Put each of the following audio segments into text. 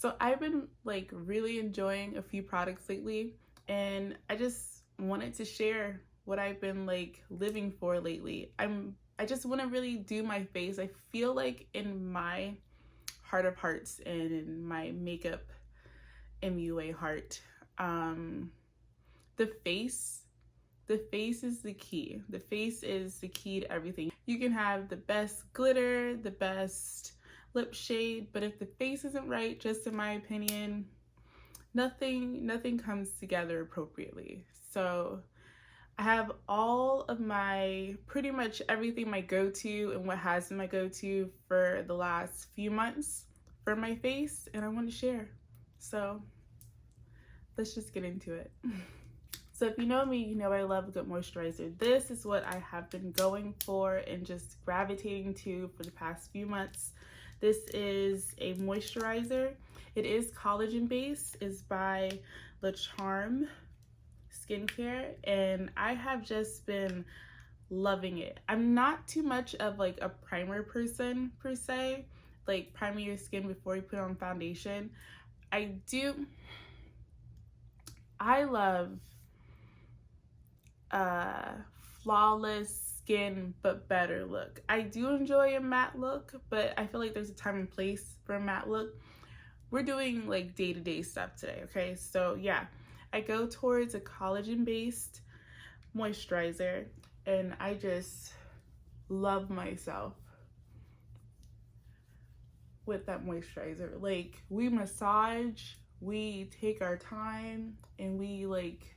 So I've been like really enjoying a few products lately, and I just wanted to share what I've been like living for lately. I just want to really do my face. I feel like in my heart of hearts and in my makeup MUA heart, um the face the face is the key. The face is the key to everything. You can have the best glitter, the best lip shade, but if the face isn't right, just in my opinion, nothing comes together appropriately. So I have all of my, pretty much everything, my go-to and what has been my go-to for the last few months for my face, and I want to share. So let's just get into it. So if you know me, you know I love a good moisturizer. This is what I have been going for and just gravitating to for the past few months. This is a moisturizer. It is collagen based. It's by LeCharme Skincare, and I have just been loving it. I'm not too much of like a primer person per se, like priming your skin before you put on foundation. I love flawless skin but better look. I do enjoy a matte look, but I feel like there's a time and place for a matte look. We're doing like day-to-day stuff today, okay? So yeah, I go towards a collagen based moisturizer, and I just love myself with that moisturizer. Like, we massage, we take our time, and we like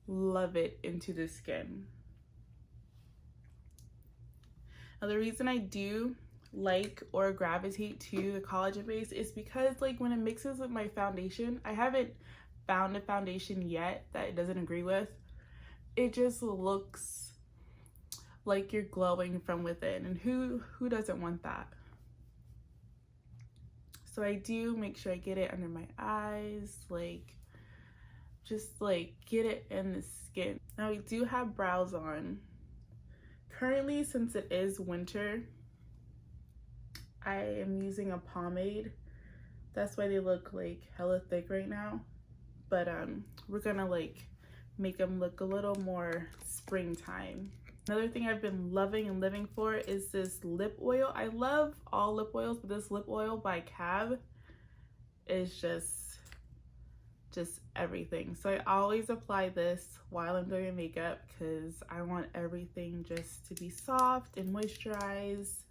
love it into the skin. Now the reason I do like or gravitate to the collagen base is because like when it mixes with my foundation, I haven't found a foundation yet that it doesn't agree with. It just looks like you're glowing from within, and who doesn't want that? So I do make sure I get it under my eyes, like just like get it in the skin. Now I do have brows on. Currently, since it is winter, I am using a pomade. That's why they look like hella thick right now. But we're gonna like make them look a little more springtime. Another thing I've been loving and living for is this lip oil. I love all lip oils, but this lip oil by Cab is just everything. So I always apply this while I'm doing makeup because I want everything just to be soft and moisturized,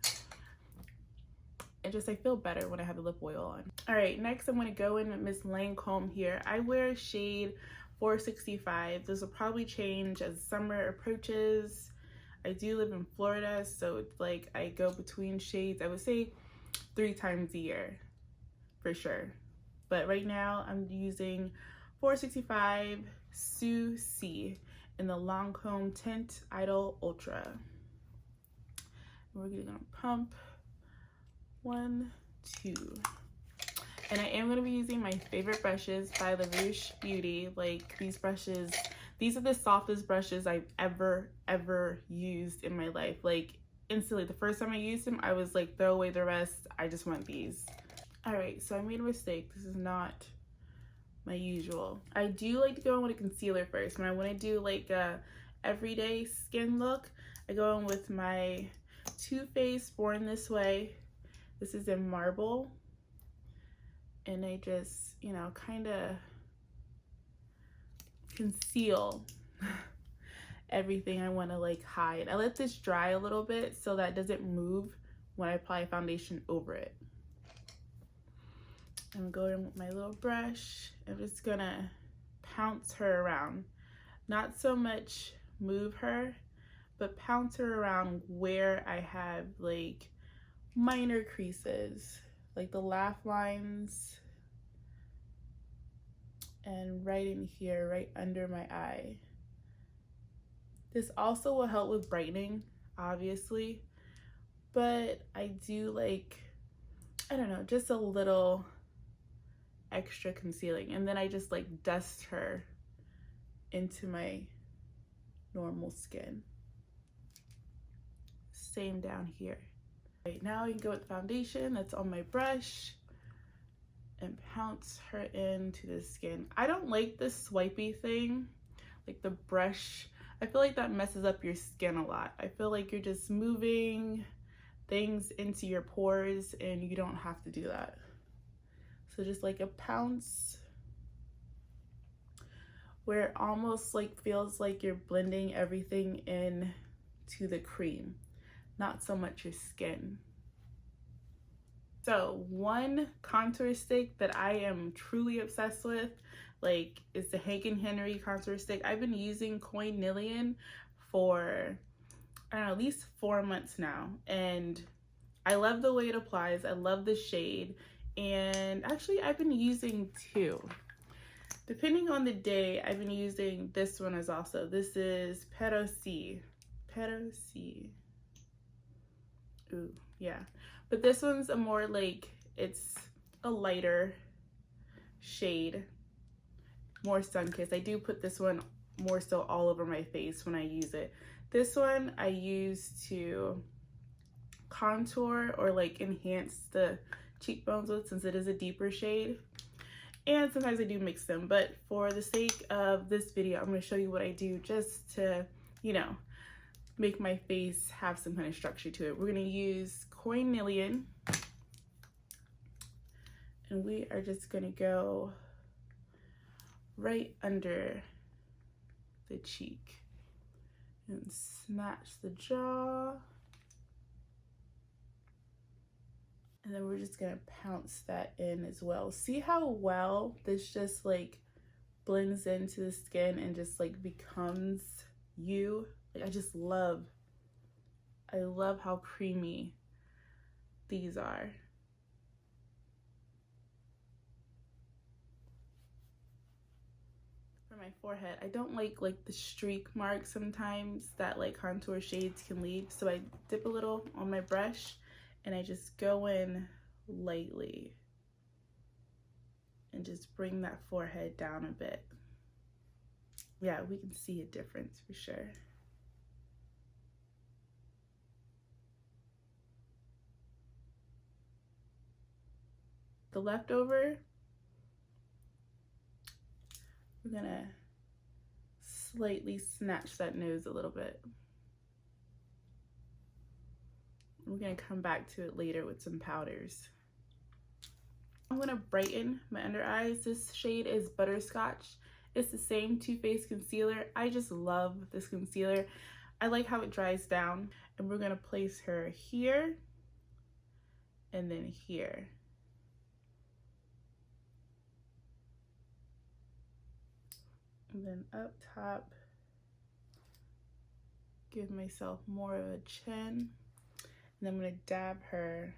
and just I feel better when I have the lip oil on. All right, next I'm going to go in with Miss Lancôme here. I wear shade 465. This will probably change as summer approaches. I do live in Florida, so it's like I go between shades, I would say 3 times a year for sure. But right now I'm using 465 Sue C in the Lancôme Tint Idol Ultra. We're gonna pump 1, 2. And I am gonna be using my favorite brushes by Laruce Beauty. Like, these brushes, these are the softest brushes I've ever used in my life. Like, instantly, the first time I used them, I was like, throw away the rest, I just want these. All right, so I made a mistake. This is not my usual. I do like to go in with a concealer first. When I want to do like a everyday skin look, I go in with my Too Faced Born This Way. This is in Marble. And I just, you know, kind of conceal everything I want to like hide. I let this dry a little bit so that it doesn't move when I apply foundation over it. I'm going with my little brush. I'm just gonna pounce her around. Not so much move her, but pounce her around where I have like minor creases, like the laugh lines, and right in here, right under my eye. This also will help with brightening, obviously, but I do like, I don't know, just a little extra concealing, and then I just like dust her into my normal skin. Same down here. Right now I can go with the foundation that's on my brush, and pounce her into the skin. I don't like this swipey thing, like the brush. I feel like that messes up your skin a lot. I feel like you're just moving things into your pores and you don't have to do that. So just like a pounce where it almost like feels like you're blending everything in to the cream, not so much your skin. So one contour stick that I am truly obsessed with, like, is the Hank & Henry contour stick. I've been using Coinillion for, I don't know, at least 4 months now. And I love the way it applies. I love the shade. And actually I've been using two. Depending on the day, I've been using this one as also. This is Pero C. Ooh, yeah. But this one's a more like, it's a lighter shade, more sun-kissed. I do put this one more so all over my face when I use it. This one I use to contour or like enhance the cheekbones with, since it is a deeper shade. And sometimes I do mix them, but for the sake of this video, I'm going to show you what I do just to, you know, make my face have some kind of structure to it. We're going to use Coinillion, and we are just going to go right under the cheek and snatch the jaw. And then we're just gonna pounce that in as well. See how well this just like blends into the skin and just like becomes you? Like, I love how creamy these are. For my forehead, I don't like the streak marks sometimes that like contour shades can leave. So I dip a little on my brush and I just go in lightly and just bring that forehead down a bit. Yeah, we can see a difference for sure. The leftover, we're gonna slightly snatch that nose a little bit. We're gonna come back to it later with some powders. I'm gonna brighten my under eyes. This shade is Butterscotch. It's the same Too Faced concealer. I just love this concealer. I like how it dries down. And we're gonna place her here and then here. And then up top, give myself more of a chin. And I'm gonna dab her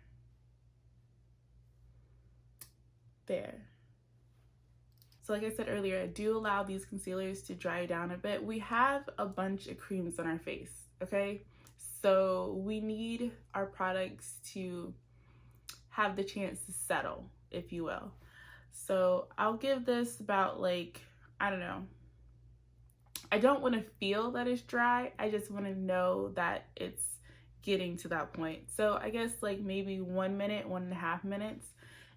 there. So like I said earlier, I do allow these concealers to dry down a bit. We have a bunch of creams on our face, okay? So we need our products to have the chance to settle, if you will. So I'll give this about like, I don't know. I don't want to feel that it's dry. I just want to know that it's getting to that point. So I guess like maybe 1 minute, 1.5 minutes,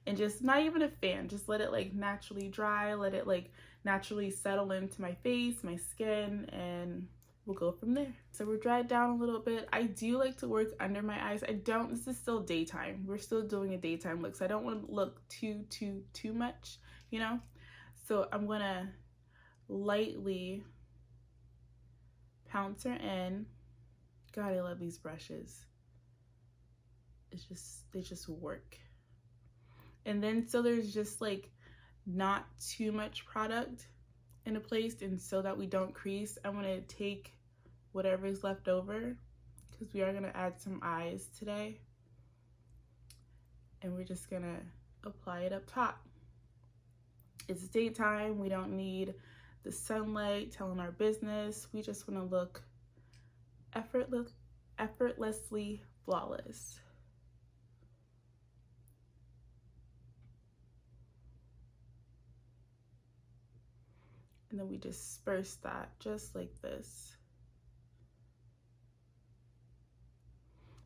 and just not even a fan, just let it like naturally dry, let it like naturally settle into my face, my skin, and we'll go from there. So we're dried down a little bit. I do like to work under my eyes. This is still daytime. We're still doing a daytime look, so I don't want to look too much, you know? So I'm gonna lightly pounce her in. God, I love these brushes. They just work. And then so there's just like not too much product in a place, and so that we don't crease, I'm gonna take whatever is left over, because we are gonna add some eyes today, and we're just gonna apply it up top. It's daytime, we don't need the sunlight telling our business. We just want to look effortlessly flawless. And then we disperse that just like this.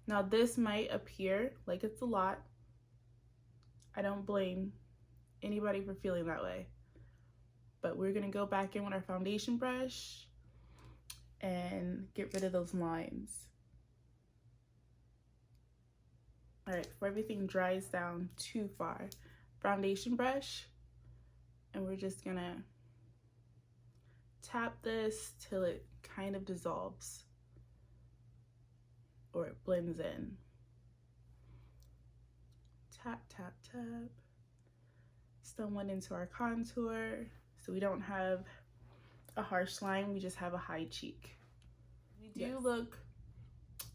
Now this might appear like it's a lot. I don't blame anybody for feeling that way. But we're gonna go back in with our foundation brush and get rid of those lines. All right, before everything dries down too far, foundation brush, and we're just gonna tap this till it kind of dissolves or it blends in. Tap, tap, tap. Still went into our contour, so we don't have a harsh line, we just have a high cheek. We do look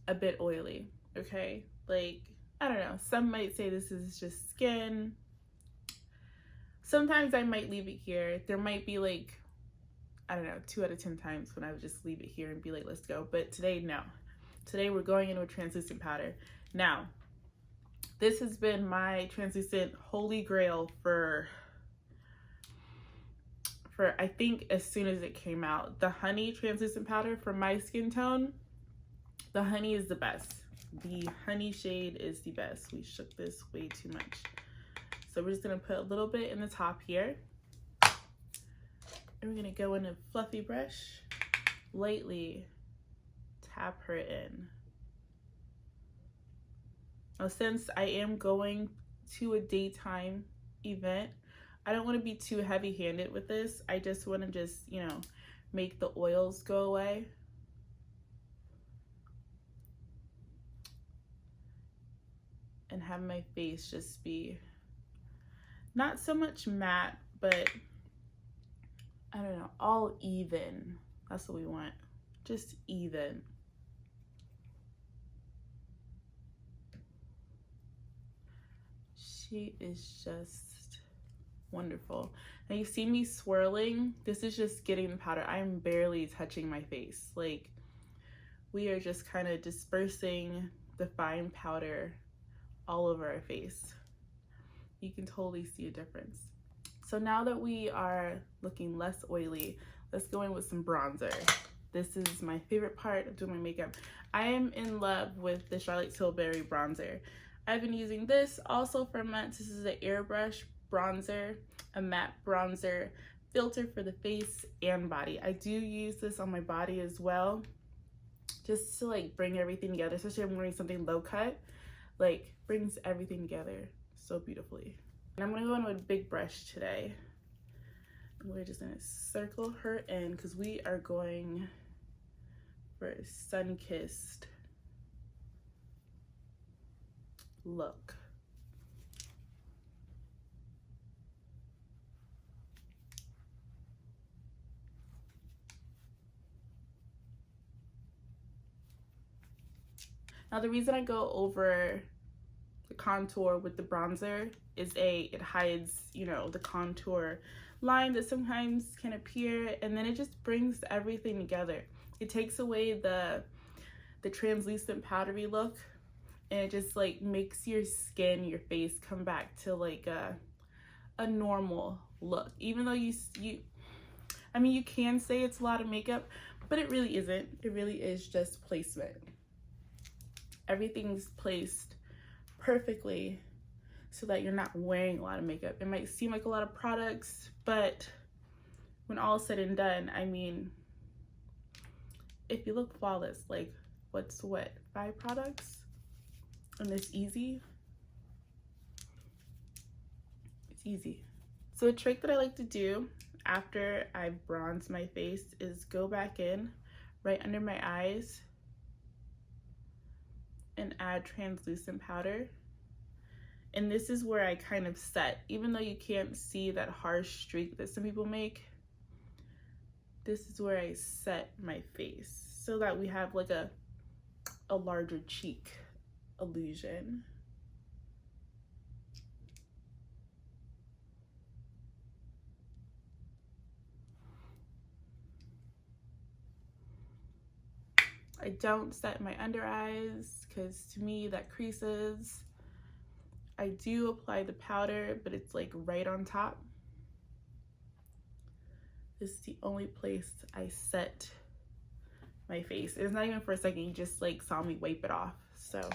a bit oily, okay? Like, I don't know, some might say this is just skin. Sometimes I might leave it here. There might be like, I don't know, 2 out of 10 times when I would just leave it here and be like, let's go. But today, no. Today we're going into a translucent powder. Now, this has been my translucent holy grail for I think as soon as it came out. The honey translucent powder for my skin tone, the honey is the best. The honey shade is the best. We shook this way too much. So we're just gonna put a little bit in the top here. And we're gonna go in a fluffy brush, lightly tap her in. Now, since I am going to a daytime event, I don't want to be too heavy-handed with this. I just want to you know, make the oils go away. And have my face just be not so much matte, but I don't know, all even. That's what we want, just even. She is just wonderful. Now you see me swirling. This is just getting the powder. I'm barely touching my face. Like, we are just kind of dispersing the fine powder all over our face. You can totally see a difference. So now that we are looking less oily, let's go in with some bronzer. This is my favorite part of doing my makeup. I am in love with the Charlotte Tilbury bronzer. I've been using this also for months. This is an Airbrush Bronzer, a matte bronzer filter for the face and body. I do use this on my body as well, just to like bring everything together, especially if I'm wearing something low cut, like brings everything together so beautifully. And I'm gonna go in with a big brush today. We're just gonna circle her in because we are going for a sun-kissed look. Now the reason I go over the contour with the bronzer is it hides, you know, the contour line that sometimes can appear, and then it just brings everything together. It takes away the translucent powdery look, and it just like makes your skin, your face come back to like a normal look. Even though I mean, you can say it's a lot of makeup, but it really isn't. It really is just placement. Everything's placed perfectly so that you're not wearing a lot of makeup. It might seem like a lot of products, but when all is said and done, I mean, if you look flawless, like what's what, 5 products? And it's easy. It's easy. So a trick that I like to do after I've bronzed my face is go back in right under my eyes and add translucent powder. And this is where I kind of set, even though you can't see that harsh streak that some people make, this is where I set my face so that we have like a larger cheek illusion. I don't set my under eyes because to me that creases. I do apply the powder, but it's like right on top. This is the only place I set my face. It's not even for a second, you just like saw me wipe it off. So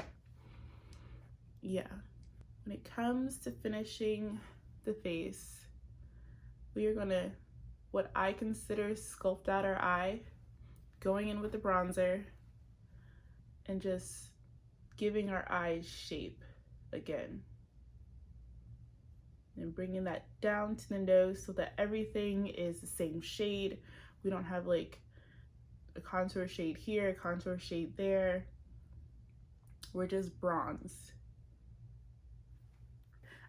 yeah, when it comes to finishing the face, we are gonna, what I consider, sculpt out our eye, going in with the bronzer and just giving our eyes shape again. And bringing that down to the nose so that everything is the same shade. We don't have like a contour shade here, a contour shade there. We're just bronze.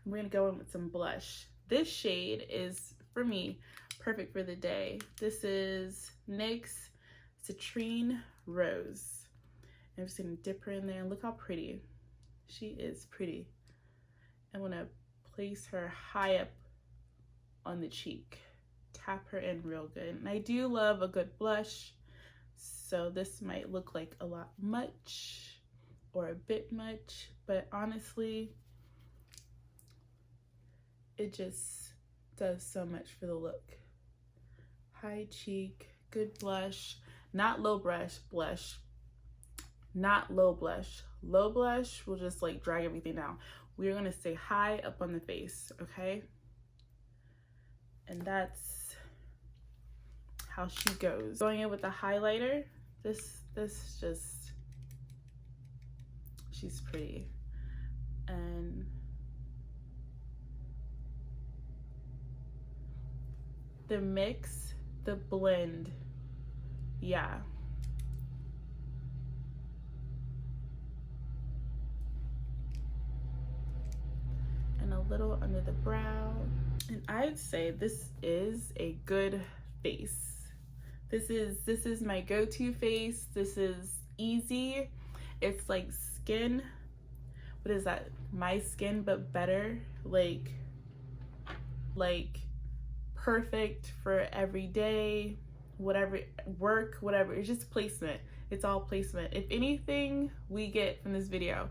I'm gonna go in with some blush. This shade is, for me, perfect for the day. This is NYX Citrine Rose. I'm just gonna dip her in there and look how pretty. She is pretty. I'm gonna place her high up on the cheek. Tap her in real good. And I do love a good blush, so this might look like a lot much or a bit much, but honestly, it just does so much for the look. High cheek, good blush, not low blush, not low blush. Low blush will just like drag everything down. We're gonna stay high up on the face, okay? And that's how she goes. Going in with the highlighter, this just, she's pretty. And the mix, the blend, yeah. And a little under the brow. And I'd say this is a good face. This is my go-to face. This is easy. It's like skin. What is that? My Skin, but better. Like perfect for every day, whatever, work, whatever. It's just placement. It's all placement. If anything we get from this video,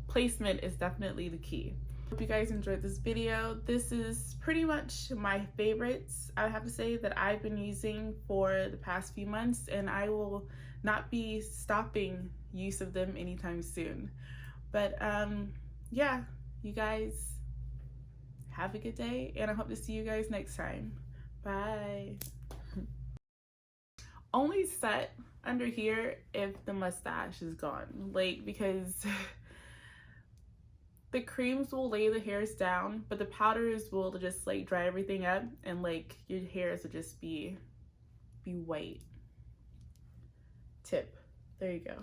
placement is definitely the key. Hope you guys enjoyed this video. This is pretty much my favorites, I have to say, that I've been using for the past few months, and I will not be stopping use of them anytime soon. But yeah, you guys have a good day, and I hope to see you guys next time. Bye. Only set under here if the mustache is gone, like, because the creams will lay the hairs down, but the powders will just like dry everything up, and like your hairs will just be white. Tip. There you go.